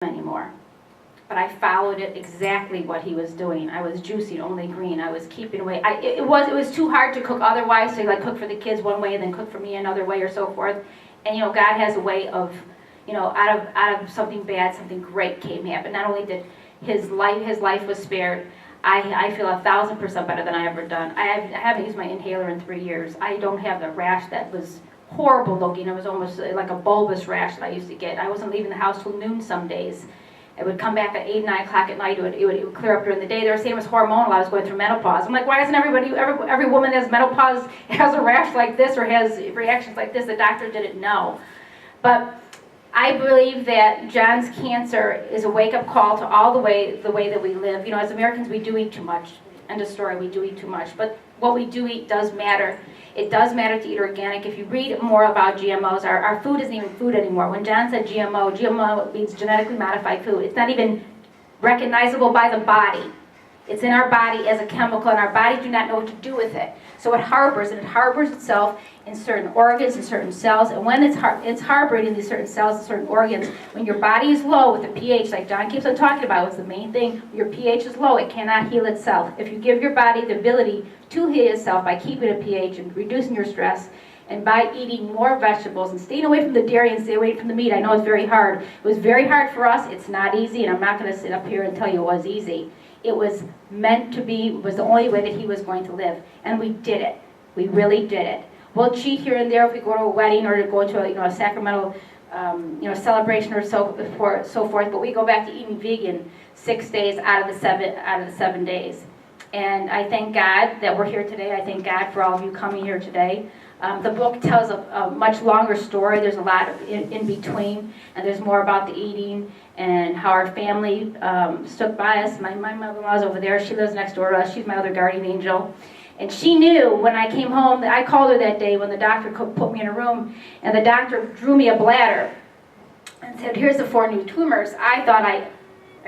anymore. But I followed it exactly what he was doing. I was juicing only green. I was keeping away. It was too hard to cook otherwise. So like cook for the kids one way and then cook for me another way or so forth. And God has a way of, out of something bad, something great came happen. Not only did his life was spared. I feel 1,000% better than I ever done. I haven't used my inhaler in 3 years. I don't have the rash that was horrible looking. It was almost like a bulbous rash that I used to get. I wasn't leaving the house till noon some days. It would come back at 8, 9 o'clock at night. It would clear up during the day. They were saying it was hormonal. I was going through menopause. I'm like, why isn't every woman that has menopause has a rash like this or has reactions like this? The doctor didn't know. But I believe that John's cancer is a wake-up call to all the way that we live. As Americans, we do eat too much. End of story, we do eat too much. But what we do eat does matter. It does matter to eat organic. If you read more about GMOs, our food isn't even food anymore. When John said GMO means genetically modified food. It's not even recognizable by the body. It's in our body as a chemical, and our body do not know what to do with it. So it harbors itself in certain organs, in certain cells, and when it's harboring in these certain cells and certain organs, when your body is low with the pH, like John keeps on talking about, it's the main thing, your pH is low, it cannot heal itself. If you give your body the ability to heal itself by keeping a pH and reducing your stress, and by eating more vegetables and staying away from the dairy and stay away from the meat, I know it's very hard. It was very hard for us, it's not easy, and I'm not going to sit up here and tell you it was easy. It was meant to be, it was the only way that he was going to live. And we did it. We really did it. We'll cheat here and there if we go to a wedding or to go to a sacramental celebration or so forth, but we go back to eating vegan 6 days out of the 7 days. And I thank God that we're here today. I thank God for all of you coming here today. The book tells a much longer story. There's a lot in between, and there's more about the eating and how our family stood by us. My mother-in-law's over there. She lives next door to us. She's my other guardian angel. And she knew when I came home, I called her that day when the doctor put me in a room, and the doctor drew me a bladder and said, here's the 4 new tumors. I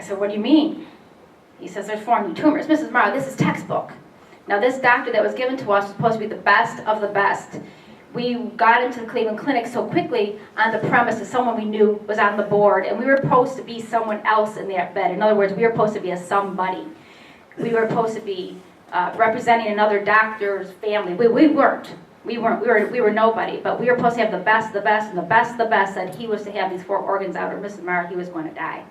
said, what do you mean? He says, there's 4 new tumors. Mrs. Marra, this is textbook. Now this doctor that was given to us was supposed to be the best of the best. We got into the Cleveland Clinic so quickly on the premise that someone we knew was on the board, and we were supposed to be someone else in that bed. In other words, we were supposed to be a somebody. We were supposed to be representing another doctor's family. We weren't. We were nobody, but we were supposed to have the best of the best, and the best of the best said he was to have these 4 organs out, or Mrs. Marra, he was going to die.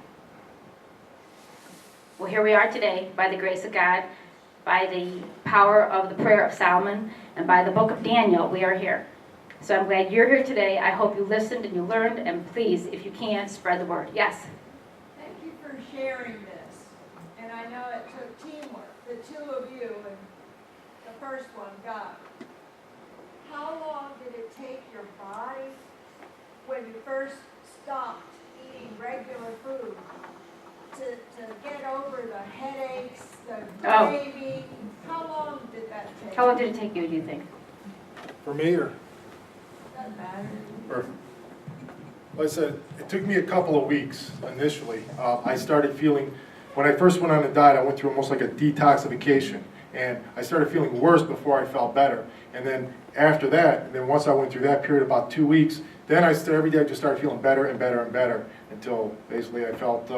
Well, here we are today, by the grace of God, by the power of the prayer of Solomon, and by the book of Daniel, we are here. So I'm glad you're here today. I hope you listened and you learned, and please, if you can, spread the word. Yes? Thank you for sharing this. And I know it took teamwork, the 2 of you, and the first one, God. How long did it take your body when you first stopped eating regular food to get over the headaches, the craving? How long did that take? How long did it take you, do you think? For me, or? Doesn't matter. Or, like I said, it took me a couple of weeks initially. I started feeling, when I first went on the diet, I went through almost like a detoxification. And I started feeling worse before I felt better. And then after that, and then once I went through that period, about 2 weeks, then every day I just started feeling better and better and better until basically I felt,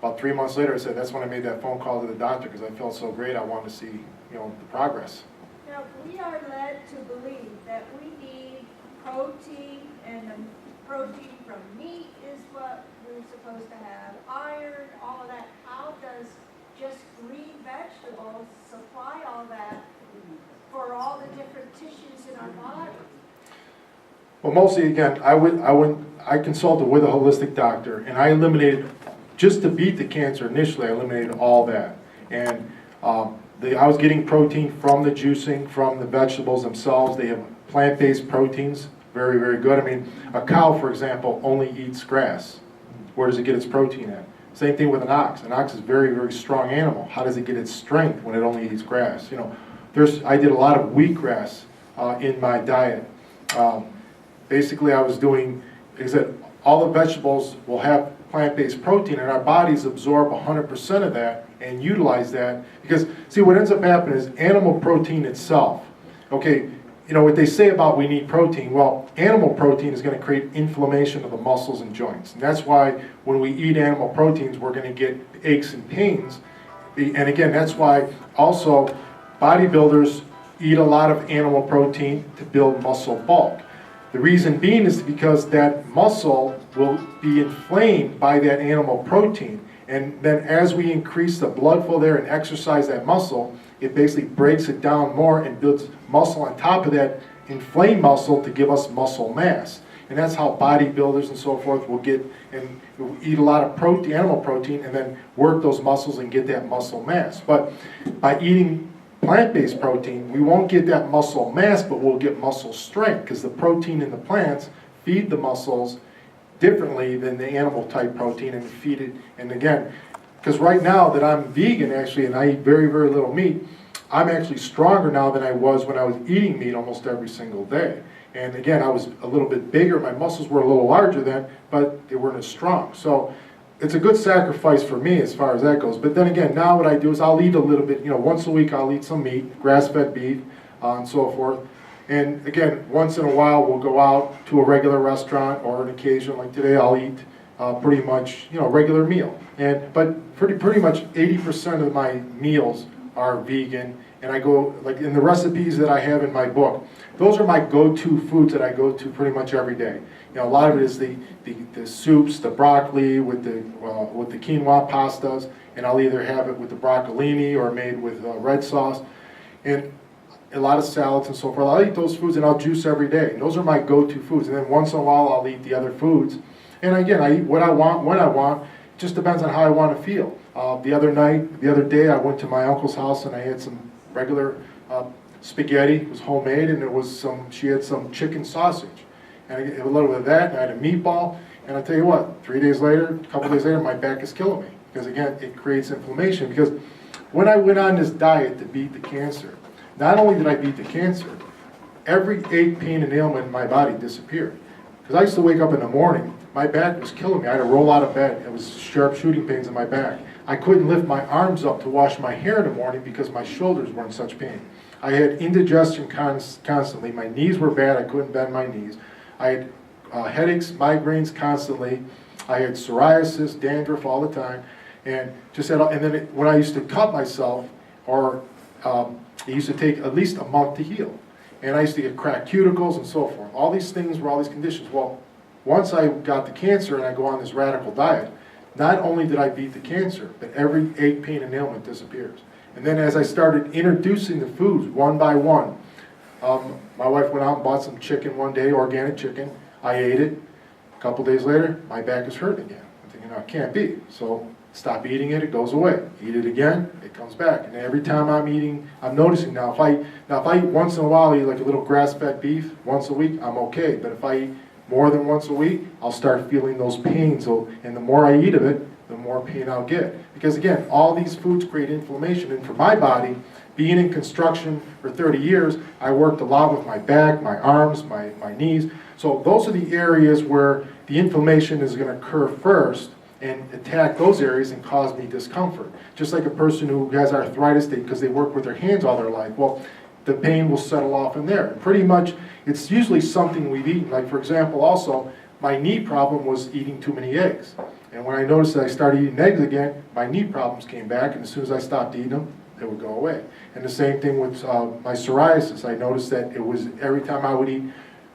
about 3 months later, I said, that's when I made that phone call to the doctor because I felt so great. I wanted to see, the progress. Now, we are led to believe that we need protein, and the protein from meat is what we're supposed to have, iron, all of that. How does just green vegetables supply all that for all the different tissues in our body? Well, mostly, again, I consulted with a holistic doctor, and I eliminated, just to beat the cancer initially, I eliminated all that. And I was getting protein from the juicing, from the vegetables themselves. They have plant-based proteins, very, very good. I mean, a cow, for example, only eats grass. Where does it get its protein at? Same thing with an ox. An ox is a very, very strong animal. How does it get its strength when it only eats grass? I did a lot of wheatgrass in my diet. Basically, I was doing, like I said, all the vegetables will have plant-based protein, and our bodies absorb 100% of that and utilize that. Because, see, what ends up happening is animal protein itself. Okay, what they say about we need protein, well, animal protein is going to create inflammation of the muscles and joints. And that's why when we eat animal proteins, we're going to get aches and pains. And again, that's why also bodybuilders eat a lot of animal protein to build muscle bulk. The reason being is because that muscle will be inflamed by that animal protein. And then as we increase the blood flow there and exercise that muscle, it basically breaks it down more and builds muscle on top of that inflamed muscle to give us muscle mass. And that's how bodybuilders and so forth will get and will eat a lot of protein, animal protein, and then work those muscles and get that muscle mass. But by eating plant-based protein, we won't get that muscle mass, but we'll get muscle strength, because the protein in the plants feed the muscles differently than the animal type protein, and feed it. And again, because right now that I'm vegan actually, and I eat very, very little meat, I'm actually stronger now than I was when I was eating meat almost every single day. And again, I was a little bit bigger, my muscles were a little larger then, but they weren't as strong. So it's a good sacrifice for me as far as that goes. But then again, now what I do is I'll eat a little bit, once a week I'll eat some meat, grass-fed beef, and so forth. And again, once in a while we'll go out to a regular restaurant, or an occasion like today I'll eat pretty much, regular meal. But pretty much 80% of my meals are vegan, and I go, like in the recipes that I have in my book, those are my go-to foods that I go to pretty much every day. A lot of it is the soups, the broccoli with the quinoa pastas, and I'll either have it with the broccolini or made with red sauce, and a lot of salads and so forth. I'll eat those foods and I'll juice every day. And those are my go-to foods. And then once in a while I'll eat the other foods. And again, I eat what I want, when I want. It just depends on how I want to feel. The other day I went to my uncle's house and I had some regular spaghetti. It was homemade, and she had some chicken sausage. And I had a little bit of that, and I had a meatball. And I tell you what, a couple days later, my back is killing me. Because again, it creates inflammation. Because when I went on this diet to beat the cancer, not only did I beat the cancer, every ache, pain, and ailment in my body disappeared. Because I used to wake up in the morning, my back was killing me. I had to roll out of bed. It was sharp shooting pains in my back. I couldn't lift my arms up to wash my hair in the morning because my shoulders were in such pain. I had indigestion constantly. My knees were bad. I couldn't bend my knees. I had headaches, migraines constantly. I had psoriasis, dandruff all the time. And then when I used to cut myself, it used to take at least a month to heal. And I used to get cracked cuticles and so forth. All these things were all these conditions. Well, once I got the cancer and I go on this radical diet, not only did I beat the cancer, but every ache, pain, and ailment disappears. And then as I started introducing the foods one by one, my wife went out and bought some chicken one day, organic chicken. I ate it. A couple days later, my back is hurting again. I'm thinking, it can't be. So stop eating it, it goes away. Eat it again, it comes back. And every time I'm eating, I'm noticing now, if I eat once in a while, I eat like a little grass-fed beef once a week, I'm okay. But if I eat more than once a week, I'll start feeling those pains. And the more I eat of it, the more pain I'll get. Because again, all these foods create inflammation. And for my body, being in construction for 30 years, I worked a lot with my back, my arms, my knees. So those are the areas where the inflammation is going to occur first and attack those areas and cause me discomfort. Just like a person who has arthritis because they work with their hands all their life. Well, the pain will settle off in there. Pretty much, it's usually something we've eaten. Like for example, also, my knee problem was eating too many eggs. And when I noticed that I started eating eggs again, my knee problems came back, and as soon as I stopped eating them, they would go away. And the same thing with my psoriasis. I noticed that it was every time I would eat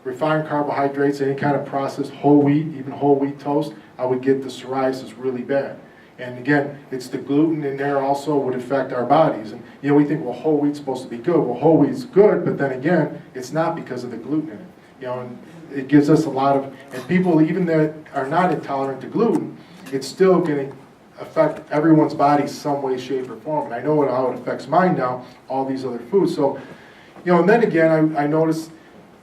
refined carbohydrates, any kind of processed whole wheat, even whole wheat toast, I would get the psoriasis really bad. And again, it's the gluten in there also would affect our bodies. And we think, well, whole wheat's supposed to be good. Well, whole wheat's good, but then again, it's not because of the gluten in it. And it gives us a lot of, and people even that are not intolerant to gluten, it's still going to affect everyone's body some way, shape, or form. And I know how it affects mine now, all these other foods. So, and then again, I noticed,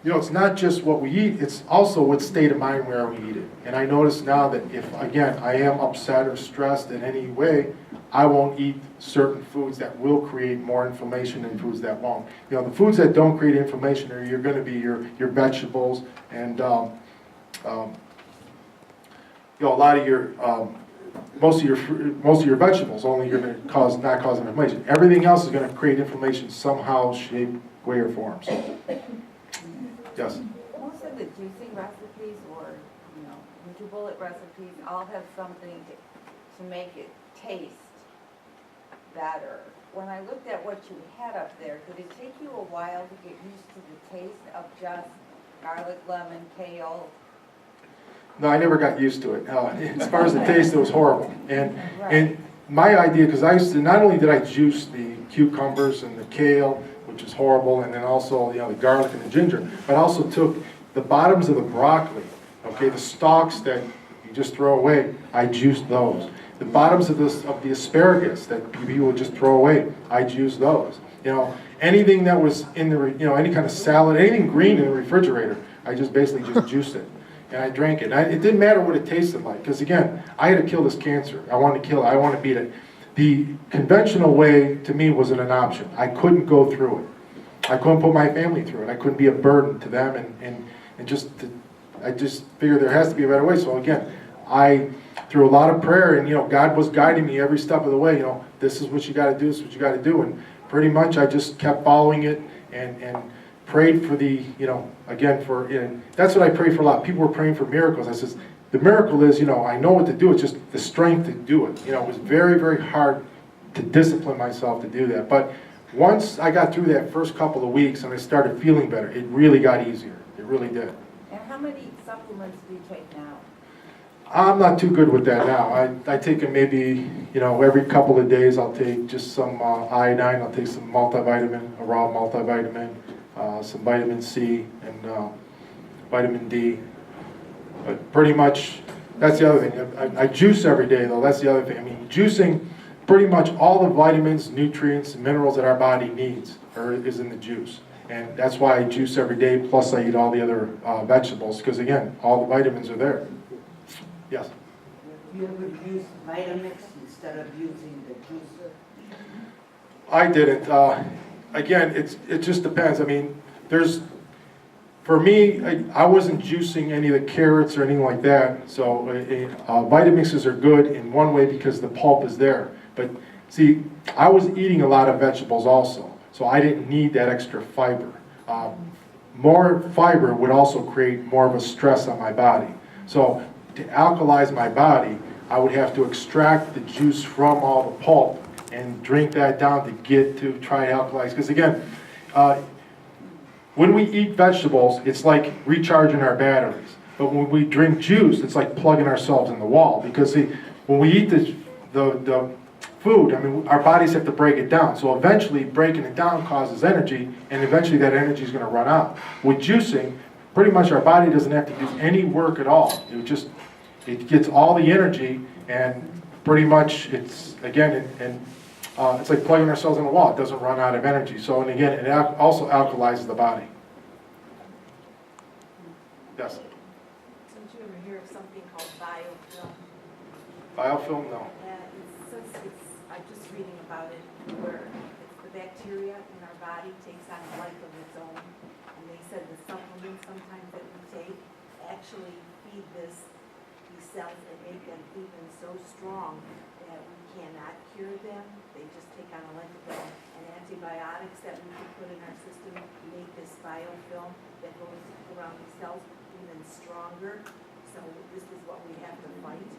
it's not just what we eat, it's also what state of mind where we eat it. And I notice now that if, again, I am upset or stressed in any way, I won't eat certain foods that will create more inflammation than foods that won't. The foods that don't create inflammation are going to be your vegetables and a lot of your most of your vegetables only are going to not cause inflammation. Everything else is going to create inflammation somehow, shape, way, or form. So. Yes. Most of the juicing recipes or, NutriBullet recipes all have something to make it taste better. When I looked at what you had up there, did it take you a while to get used to the taste of just garlic, lemon, kale? No, I never got used to it. As far as the taste, it was horrible. And my idea, because I used to, not only did I juice the cucumbers and the kale, which is horrible, and then also, the garlic and the ginger, but I also took the bottoms of the broccoli, okay, the stalks that you just throw away, I juiced those. The bottoms of the asparagus that people would just throw away, I juiced those. Anything that was in the, any kind of salad, anything green in the refrigerator, I just basically just juiced it. And I drank it. It didn't matter what it tasted like, because again, I had to kill this cancer. I wanted to kill it. I wanted to beat it. The conventional way, to me, wasn't an option. I couldn't go through it. I couldn't put my family through it. I couldn't be a burden to them, I just figured there has to be a better way. So again, through a lot of prayer, and God was guiding me every step of the way. This is what you got to do. This is what you got to do. And pretty much, I just kept following it and prayed for the, again, that's what I pray for a lot. People were praying for miracles. I says, the miracle is, I know what to do. It's just the strength to do it. It was very, very hard to discipline myself to do that. But once I got through that first couple of weeks and I started feeling better, it really got easier. It really did. And how many supplements do you take now? I'm not too good with that now. I take it maybe, every couple of days I'll take just some iodine. I'll take some multivitamin, a raw multivitamin, some vitamin C, and vitamin D. But pretty much, that's the other thing. I juice every day, though. That's the other thing. Juicing, pretty much all the vitamins, nutrients, and minerals that our body needs is in the juice. And that's why I juice every day, plus I eat all the other vegetables, because again, all the vitamins are there. Yes? You ever use Vitamix instead of using the juicer? I didn't. Again, it just depends. For me, I wasn't juicing any of the carrots or anything like that. So Vitamixes are good in one way because the pulp is there. But see, I was eating a lot of vegetables also, so I didn't need that extra fiber. More fiber would also create more of a stress on my body. So to alkalize my body, I would have to extract the juice from all the pulp and drink that down to try to alkalize. Because again, when we eat vegetables, it's like recharging our batteries. But when we drink juice, it's like plugging ourselves in the wall. Because see, when we eat the food, our bodies have to break it down. So eventually, breaking it down causes energy, and eventually that energy is going to run out. With juicing, pretty much our body doesn't have to do any work at all. It gets all the energy, and pretty much it's like plugging ourselves in a wall. It doesn't run out of energy. So, and again, it also alkalizes the body. Yes? Did you ever hear of something called biofilm? Biofilm? No. I'm just reading about it, where it's the bacteria in our body takes on a life of its own. And they said the supplements sometimes that we take actually feed these cells and make them even so strong that we cannot cure them. They just take on a life of their own. And antibiotics that we can put in our system make this biofilm that goes around the cells even stronger. So this is what we have to fight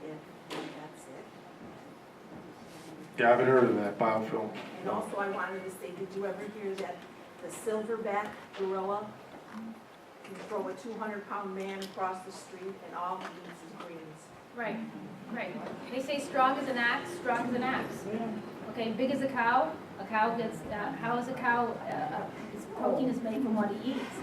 if that's it. Yeah, I haven't heard of that, biofilm. And also I wanted to say, did you ever hear that the silverback gorilla can throw a 200-pound man across the street and all he eats is greens? Right. They say strong as an ox, strong as an ox. Okay, big as a cow gets, how is a cow, his protein is made from what he eats.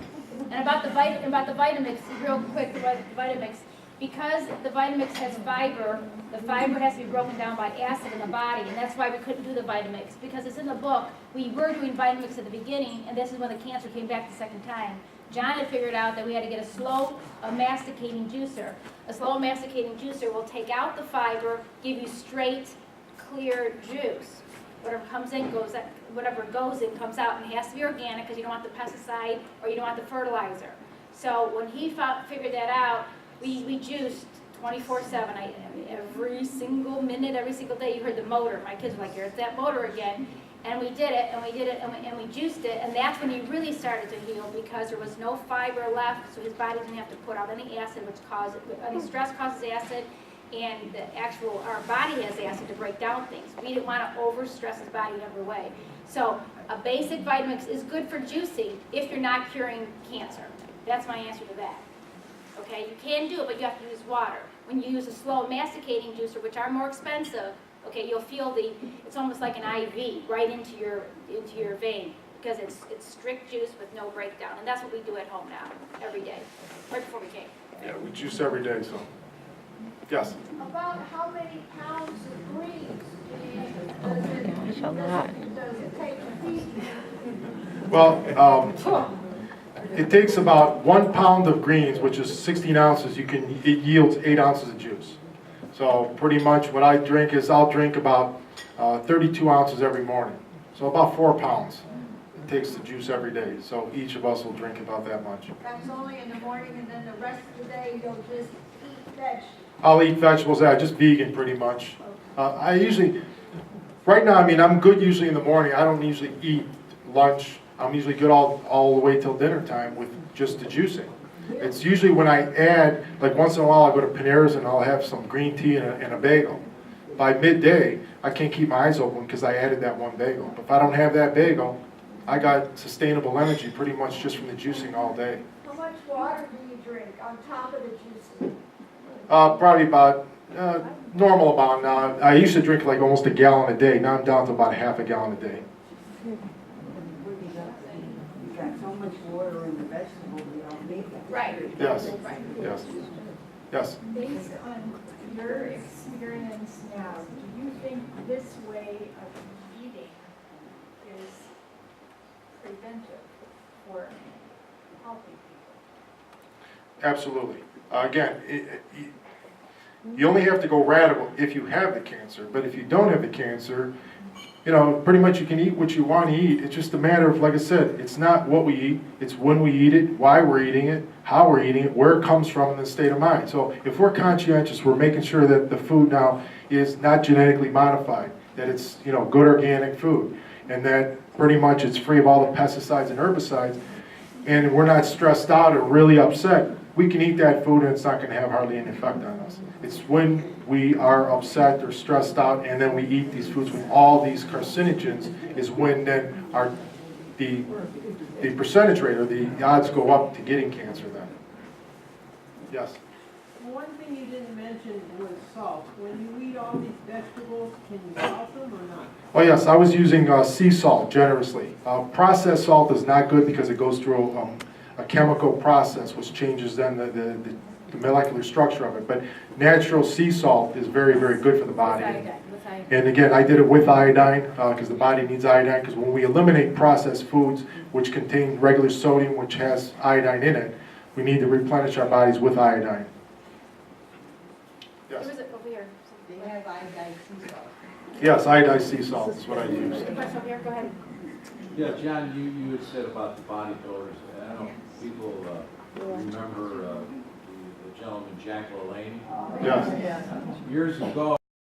And about the Vitamix, real quick, the Vitamix, because the Vitamix has fiber, the fiber has to be broken down by acid in the body, and that's why we couldn't do the Vitamix, because it's in the book. We were doing Vitamix at the beginning, and this is when the cancer came back the second time. John had figured out that we had to get a slow masticating juicer. A slow masticating juicer will take out the fiber, give you straight, clear juice. Whatever comes in goes out, whatever goes in comes out, and it has to be organic because you don't want the pesticide or you don't want the fertilizer. So when he figured that out, we juiced 24/7. Every single minute, every single day. You heard the motor. My kids were like, "Here's that motor again." And we did it, and we did it, and we juiced it, and that's when he really started to heal because there was no fiber left, so his body didn't have to put out any acid, which causes, any stress causes acid, and our body has acid to break down things. We didn't want to overstress his body in every way. So a basic Vitamix is good for juicing if you're not curing cancer. That's my answer to that. Okay, you can do it, but you have to use water. When you use a slow masticating juicer, which are more expensive, okay, you'll feel it's almost like an IV right into your vein because it's strict juice with no breakdown. And that's what we do at home now, every day, right before we came. Yeah, we juice every day, so. Yes? About how many pounds of greens does it take to feed you? Well, it takes about 1 pound of greens, which is 16 ounces. It yields 8 ounces of juice. So pretty much what I drink is I'll drink about 32 ounces every morning. So about 4 pounds it takes to juice every day. So each of us will drink about that much. That's only in the morning, and then the rest of the day you'll just eat vegetables. I'll eat vegetables, just vegan pretty much. I usually, right now, I mean, I'm good usually in the morning. I don't usually eat lunch. I'm usually good all the way till dinner time with just the juicing. It's usually when I add, like once in a while I'll go to Panera's and I'll have some green tea and a bagel. By midday, I can't keep my eyes open because I added that one bagel. But if I don't have that bagel, I got sustainable energy pretty much just from the juicing all day. How much water do you drink on top of the juicing? Probably about normal amount now. I used to drink like almost a gallon a day. Now I'm down to about half a gallon a day. You got so much water in the vegetable, you don't need that. Right. Yes. Right. Yes. Yes. Based on your experience now, do you think this way of eating is preventive for healthy people? Absolutely. Again, you only have to go radical if you have the cancer. But if you don't have the cancer, pretty much you can eat what you want to eat. It's just a matter of, like I said, it's not what we eat, it's when we eat it, why we're eating it, how we're eating it, where it comes from, and the state of mind. So if we're conscientious, we're making sure that the food now is not genetically modified, that it's, good organic food, and that pretty much it's free of all the pesticides and herbicides, and we're not stressed out or really upset, we can eat that food and it's not going to have hardly any effect on us. It's when we are upset or stressed out and then we eat these foods with all these carcinogens is when then the percentage rate or the odds go up to getting cancer then. Yes? One thing you didn't mention was salt. When you eat all these vegetables, can you salt them or not? Oh yes, I was using sea salt generously. Processed salt is not good because it goes through a chemical process which changes then the molecular structure of it. But natural sea salt is very, very good for the body. And again, I did it with iodine because the body needs iodine, because when we eliminate processed foods which contain regular sodium which has iodine in it, we need to replenish our bodies with iodine. Yes? There was it over here. They have iodized sea salt. Yes, iodized sea salt is what I use. The question over here, go ahead. Yeah, John, you had said about the bodybuilders. I don't know if people remember the gentleman Jack LaLanne. Yes. Years ago,